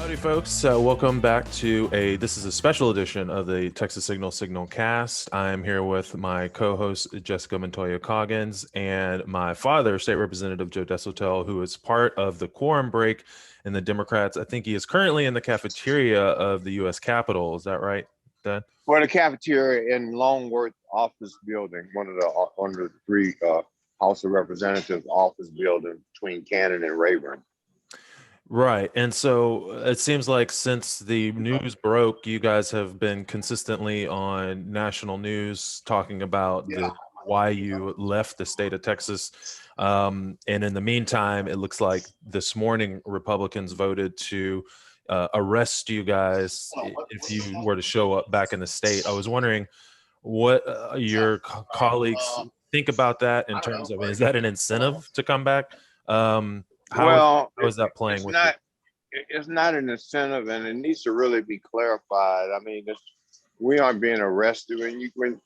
Howdy, folks. Welcome back to this is a special edition of the Texas SignalCast. I'm here with my co-host, Jessica Montoya Coggins, and my father, State Representative Joe Deshotel, who is part of the quorum break in the Democrats. I think he is currently in the cafeteria of the U.S. Capitol. Is that right, Dad? Well, the cafeteria in Longworth office building, one of the three House of Representatives office buildings between Cannon and Rayburn. Right. And so it seems like since the news broke, you guys have been consistently on national news talking about why you left the state of Texas. And in the meantime, it looks like this morning Republicans voted to arrest you guys if you were to show up back in the state. I was wondering what your colleagues think about that in terms of, is that an incentive to come back? How is that playing with you? It's not an incentive, and it needs to really be clarified. I mean, we aren't being arrested when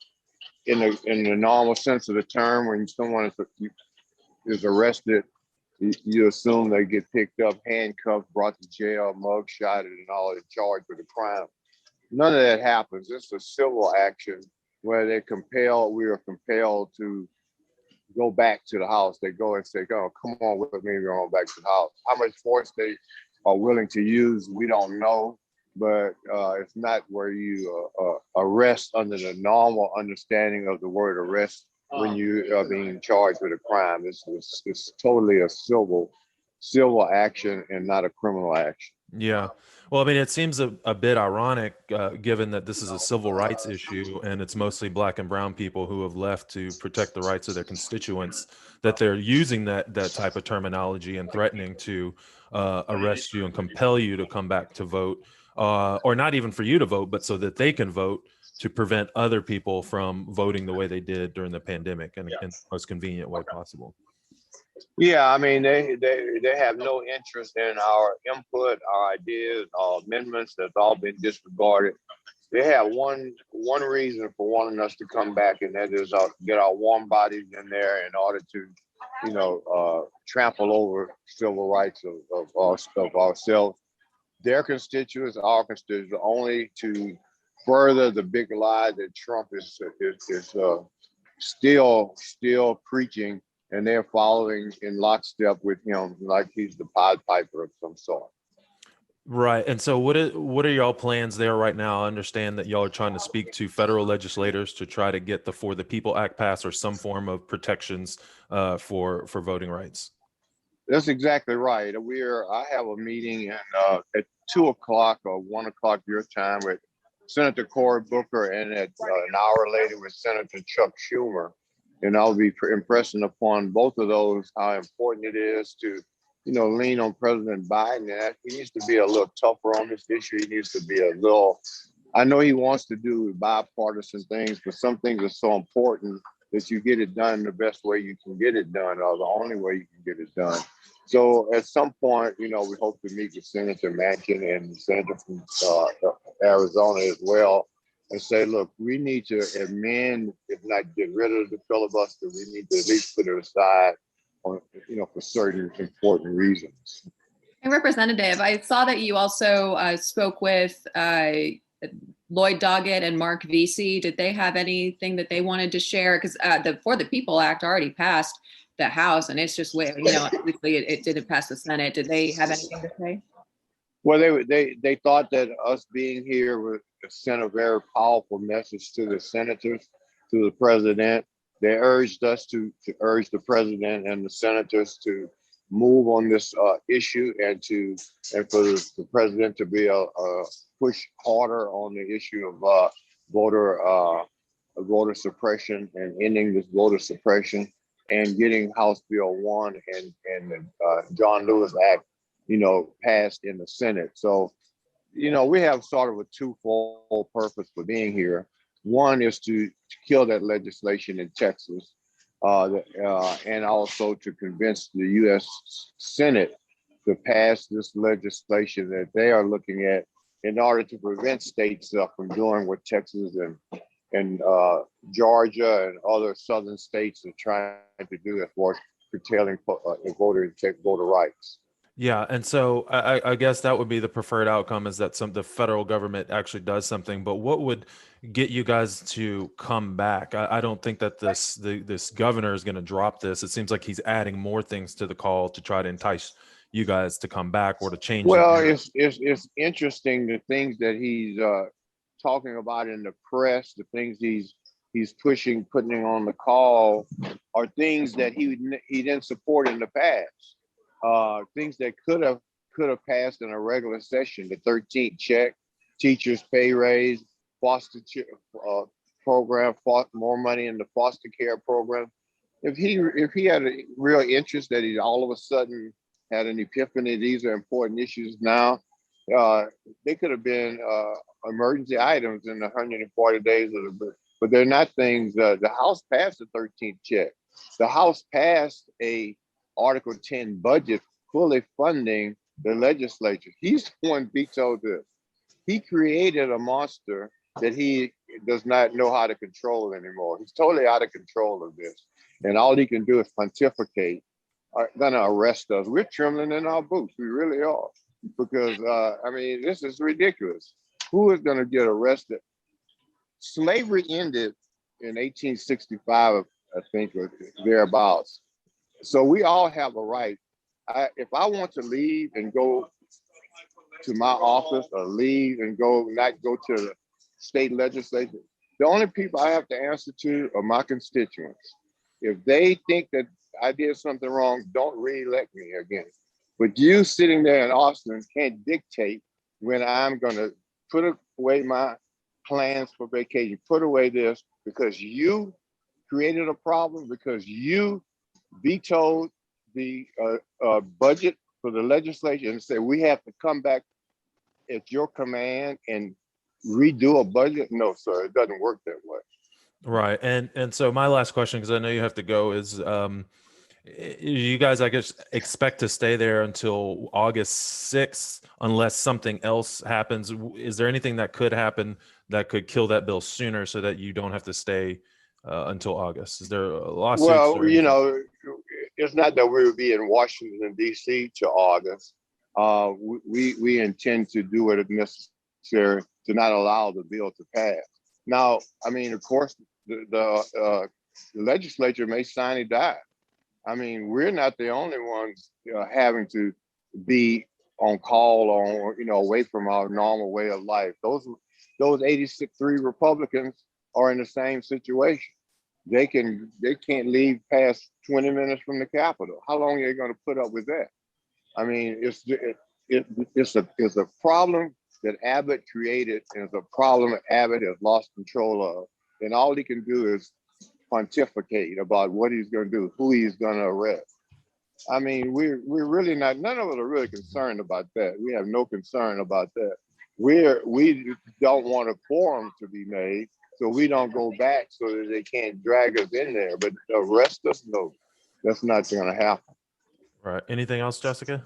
in the normal sense of the term. When someone is arrested, you assume they get picked up, handcuffed, brought to jail, mugshotted, and all and charged with a crime. None of that happens. It's a civil action where we are compelled to go back to the house. They go and say, "Oh, come on with me, we're going back to the house." How much force they are willing to use, we don't know, but it's not where you arrest under the normal understanding of the word arrest when you are being charged with a crime. It's totally a civil action and not a criminal action. Yeah. Well, I mean, it seems a bit ironic given that this is a civil rights issue and it's mostly Black and brown people who have left to protect the rights of their constituents, that they're using that type of terminology and threatening to arrest you and compel you to come back to vote, or not even for you to vote, but so that they can vote to prevent other people from voting the way they did during the pandemic in the most convenient way possible. Yeah, I mean, they have no interest in our input, our ideas, our amendments. That's all been disregarded. They have one reason for wanting us to come back, and that is get our warm bodies in there in order to, trample over civil rights of ourselves. Their constituents, our constituents, only to further the big lie that Trump is still preaching. And they're following in lockstep with him, like he's the Pied Piper of some sort. Right. And so what are y'all plans there right now? I understand that y'all are trying to speak to federal legislators to try to get the For the People Act passed or some form of protections for voting rights. That's exactly right. I have a meeting at 2:00 or 1:00 your time with Senator Cory Booker, and at an hour later with Senator Chuck Schumer. And I'll be impressing upon both of those how important it is to, lean on President Biden. And he needs to be a little tougher on this issue. He needs to be I know he wants to do bipartisan things, but some things are so important that you get it done the best way you can get it done, or the only way you can get it done. So at some point, we hope to meet with Senator Manchin and the Senator from Arizona as well, and say, look, we need to amend, if not get rid of the filibuster, we need to at least put it aside on, for certain important reasons. And Representative, I saw that you also spoke with Lloyd Doggett and Mark Vesey. Did they have anything that they wanted to share? Because the For the People Act already passed the House, and it's just obviously it didn't pass the Senate. Did they have anything to say? Well, they thought that us being here would send a very powerful message to the senators, to the president. They urged us to urge the president and the senators to move on this issue, and for the president to be a push harder on the issue of voter suppression and ending this voter suppression and getting House Bill 1 and the John Lewis Act, passed in the Senate. So, we have sort of a twofold purpose for being here. One is to kill that legislation in Texas, and also to convince the U.S. Senate to pass this legislation that they are looking at in order to prevent states from doing what Texas and Georgia and other southern states are trying to do as far as curtailing voter rights. Yeah, and so I guess that would be the preferred outcome, is that the federal government actually does something. But what would get you guys to come back? I don't think that this governor is going to drop this. It seems like he's adding more things to the call to try to entice you guys to come back or to change the Well, narrative. it's interesting the things that he's talking about in the press, the things he's putting on the call, are things that he didn't support in the past. Things that could have passed in a regular session. The 13th check, teachers' pay raise, foster program, more money in the foster care program. If he had a real interest that he all of a sudden had an epiphany, these are important issues now. Uh, they could have been emergency items in the 140 days of the bill, but they're not things. The House passed the 13th check. The House passed a Article 10 budget fully funding the legislature. He's the one vetoed this. He created a monster that he does not know how to control anymore. He's totally out of control of this. And all he can do is pontificate. Are gonna arrest us. We're trembling in our boots. We really are. Because I mean, this is ridiculous. Who is gonna get arrested? Slavery ended in 1865, I think, or thereabouts. So we all have a right. If I want to leave and go to my office, or leave and not go to the state legislature, the only people I have to answer to are my constituents. If they think that I did something wrong, don't re-elect me again. But you sitting there in Austin can't dictate when I'm going to put away my plans for vacation, put away this, because you created a problem, because you vetoed the budget for the legislature and said we have to come back at your command and redo a budget. No, sir, it doesn't work that way. Right. And so my last question, because I know you have to go, is you guys, I guess, expect to stay there until August 6th unless something else happens. Is there anything that could happen that could kill that bill sooner so that you don't have to stay until August? Is there lawsuits or Well, anything? it's not that we will be in Washington, D.C. to August. We intend to do what is necessary to not allow the bill to pass. Now, I mean, of course, the legislature may sign it die. I mean, we're not the only ones having to be on call, or away from our normal way of life. Those 83 Republicans are in the same situation. They can't leave past 20 minutes from the Capitol. How long are they going to put up with that? I mean, it's a problem that Abbott created, and it's a problem that Abbott has lost control of. And all he can do is pontificate about what he's going to do, who he's going to arrest. I mean, we're really not. None of us are really concerned about that. We have no concern about that. We don't want a forum to be made, so we don't go back so that they can't drag us in there. But arrest us, no, that's not going to happen. Right. Anything else, Jessica?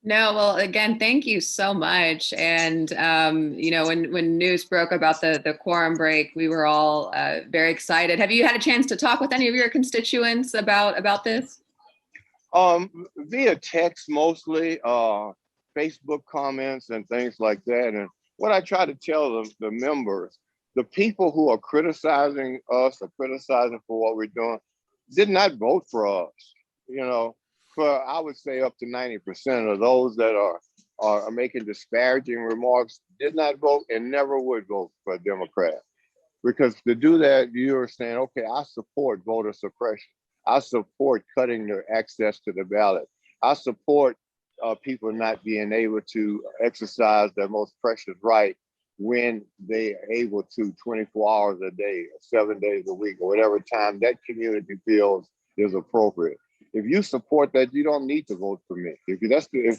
No, well, again, thank you so much. And when news broke about the quorum break, we were all very excited. Have you had a chance to talk with any of your constituents about this? Via text mostly, Facebook comments and things like that. And what I try to tell the members, the people who are criticizing us or criticizing for what we're doing, did not vote for us. For I would say up to 90% of those that are making disparaging remarks did not vote and never would vote for a Democrat. Because to do that, you're saying, okay, I support voter suppression. I support cutting their access to the ballot. I support people not being able to exercise their most precious right when they are able to 24 hours a day, or 7 days a week, or whatever time that community feels is appropriate. If you support that, you don't need to vote for me. If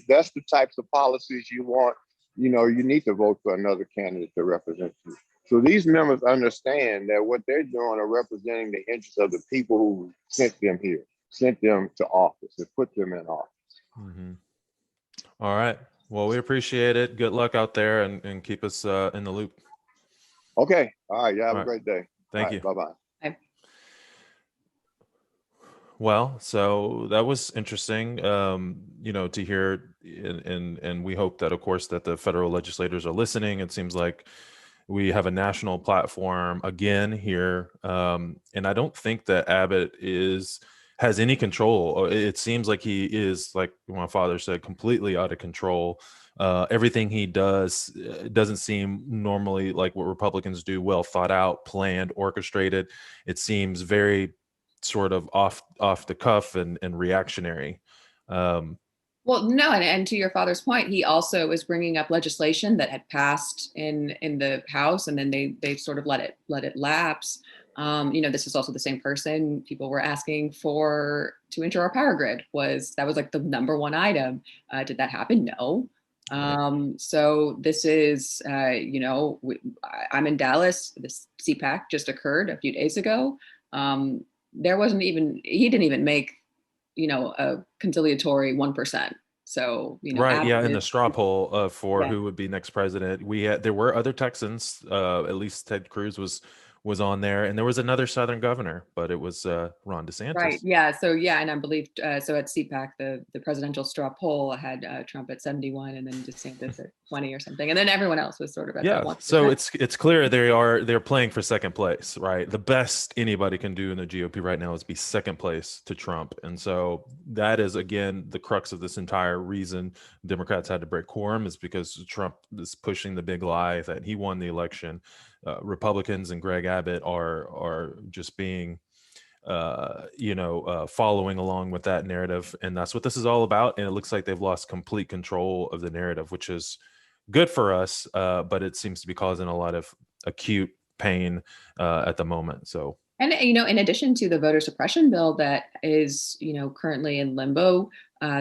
that's the types of policies you want, you need to vote for another candidate to represent you. So these members understand that what they're doing are representing the interests of the people who sent them here, sent them to office, and put them in office. Mm-hmm. All right. Well, we appreciate it. Good luck out there, and keep us in the loop. Okay. All right. You have All a right. great day. Thank you. Bye-bye. Bye. Well, so that was interesting. to hear, and we hope that, of course, that the federal legislators are listening. It seems like we have a national platform again here, and I don't think that Abbott has any control. It seems like he is, like my father said, completely out of control. Everything he does doesn't seem normally like what Republicans do, well thought out, planned, orchestrated. It seems very sort of off the cuff and reactionary. Well, no, and to your father's point, he also was bringing up legislation that had passed in the House, and then they sort of let it lapse. This is also the same person people were asking to enter our power grid. That was like the number one item. Did that happen? No. So this is, I'm in Dallas. This CPAC just occurred a few days ago. He didn't even make, a conciliatory 1%. So, Right. Yeah. In the straw poll for Yeah. who would be next president, there were other Texans, at least Ted Cruz was on there, and there was another Southern governor, but it was Ron DeSantis. Right. Yeah. So and I believe so at CPAC the presidential straw poll had Trump at 71 and then DeSantis at 20 or something, and then everyone else was sort of at that 1%. So it's clear they're playing for second place, right? The best anybody can do in the GOP right now is be second place to Trump, and so that is again the crux of this entire reason Democrats had to break quorum, is because Trump is pushing the big lie that he won the election. Republicans and Greg Abbott are just being following along with that narrative, and that's what this is all about. And it looks like they've lost complete control of the narrative, which is good for us, but it seems to be causing a lot of acute pain at the moment. So, and in addition to the voter suppression bill that is currently in limbo,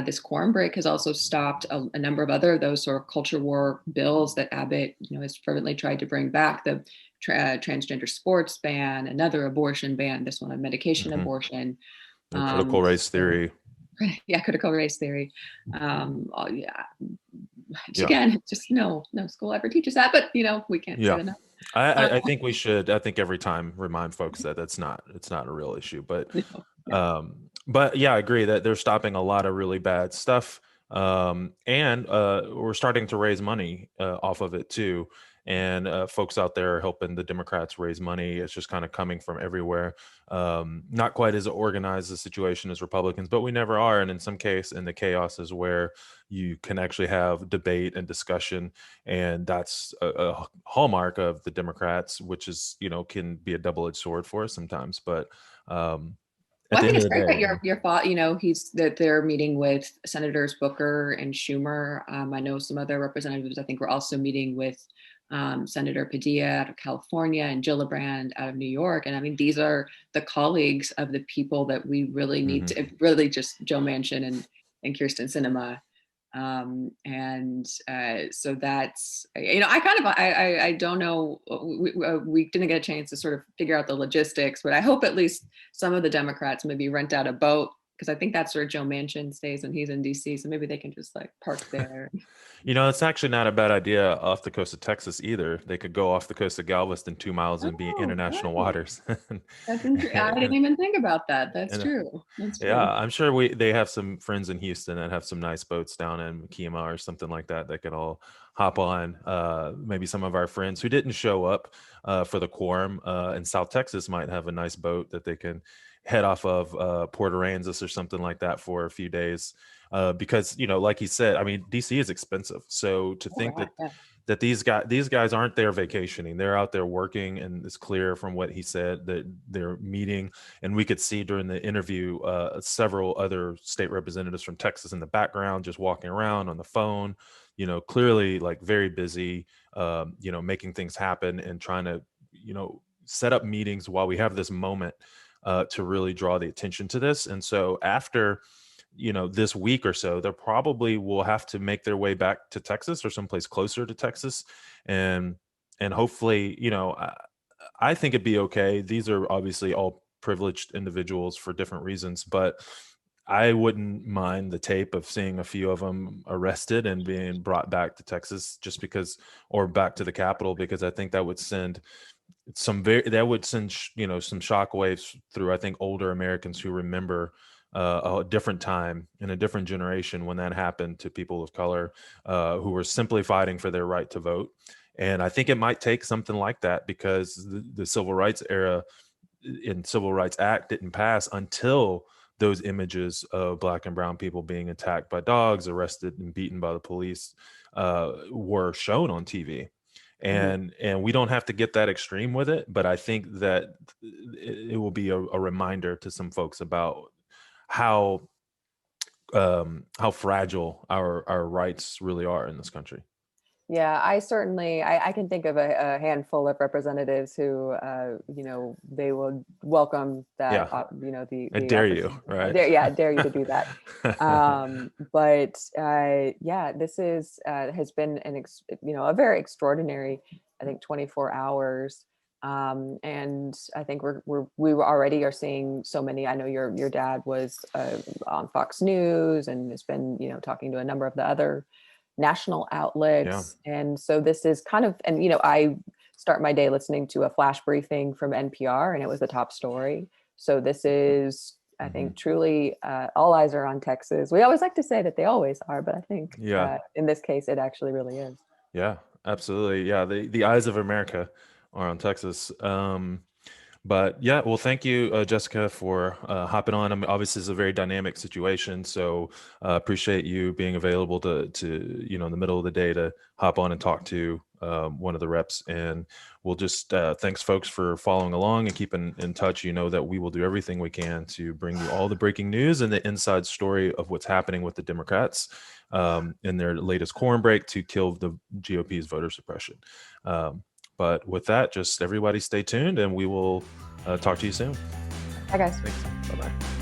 this quorum break has also stopped a number of other those sort of culture war bills that Abbott has fervently tried to bring back. The transgender sports ban, another abortion ban, this one on medication abortion, critical race theory. Yeah, critical race theory. Again, just no school ever teaches that, but we can't say enough. I think we should. I think every time remind folks that it's not a real issue, but yeah, I agree that they're stopping a lot of really bad stuff, and we're starting to raise money off of it too. And folks out there are helping the Democrats raise money. It's just kind of coming from everywhere. Not quite as organized a situation as Republicans, but we never are. And in some case, in the chaos is where you can actually have debate and discussion. And that's a hallmark of the Democrats, which is, can be a double-edged sword for us sometimes. But I think it's great that your thought, that they're meeting with Senators Booker and Schumer. I know some other representatives, I think, were also meeting with Senator Padilla out of California and Gillibrand out of New York. And I mean, these are the colleagues of the people that we really need to, really just Joe Manchin and Kirsten Sinema. So that's, I don't know, we didn't get a chance to sort of figure out the logistics, but I hope at least some of the Democrats maybe rent out a boat, because I think that's where Joe Manchin stays when he's in DC. So maybe they can just park there. It's actually not a bad idea off the coast of Texas either. They could go off the coast of Galveston 2 miles and be international waters. That's interesting. I didn't even think about that. That's true. Yeah, I'm sure they have some friends in Houston that have some nice boats down in Kima or something like that could all hop on. Maybe some of our friends who didn't show up for the quorum in South Texas might have a nice boat that they can head off of Port Aransas or something like that for a few days, because like he said, I mean, DC is expensive, so to think that these guys aren't there vacationing, they're out there working, and it's clear from what he said that they're meeting. And we could see during the interview several other state representatives from Texas in the background just walking around on the phone, clearly very busy, making things happen and trying to set up meetings while we have this moment to really draw the attention to this. And so after, this week or so, they probably will have to make their way back to Texas or someplace closer to Texas. And hopefully, I think it'd be okay. These are obviously all privileged individuals for different reasons, but I wouldn't mind the tape of seeing a few of them arrested and being brought back to Texas or back to the Capitol, because I think that would send some shockwaves through, I think, older Americans who remember a different time in a different generation when that happened to people of color who were simply fighting for their right to vote. And I think it might take something like that, because the Civil Rights era and Civil Rights Act didn't pass until those images of Black and brown people being attacked by dogs, arrested and beaten by the police were shown on TV. And we don't have to get that extreme with it, but I think that it will be a reminder to some folks about how fragile our rights really are in this country. Yeah, I can think of a handful of representatives who, they will welcome that, I dare you, right? I dare you to do that. This is has been a very extraordinary, I think, 24 hours. And I think we already are seeing so many. I know your dad was on Fox News and has been, talking to a number of the other national outlets. And so this is kind of, and I start my day listening to a flash briefing from NPR, and it was the top story. So this is, I think, truly all eyes are on Texas. We always like to say that they always are, but I think in this case it actually really is. Yeah, absolutely. Yeah, the eyes of America are on Texas. But yeah, well, thank you, Jessica, for hopping on. I mean, obviously, it's a very dynamic situation, so appreciate you being available to in the middle of the day to hop on and talk to one of the reps. And we'll just thanks, folks, for following along and keeping in touch. You know that we will do everything we can to bring you all the breaking news and the inside story of what's happening with the Democrats in their latest corn break to kill the GOP's voter suppression. But with that, just everybody stay tuned, and we will talk to you soon. Bye, guys. Thanks. Bye-bye.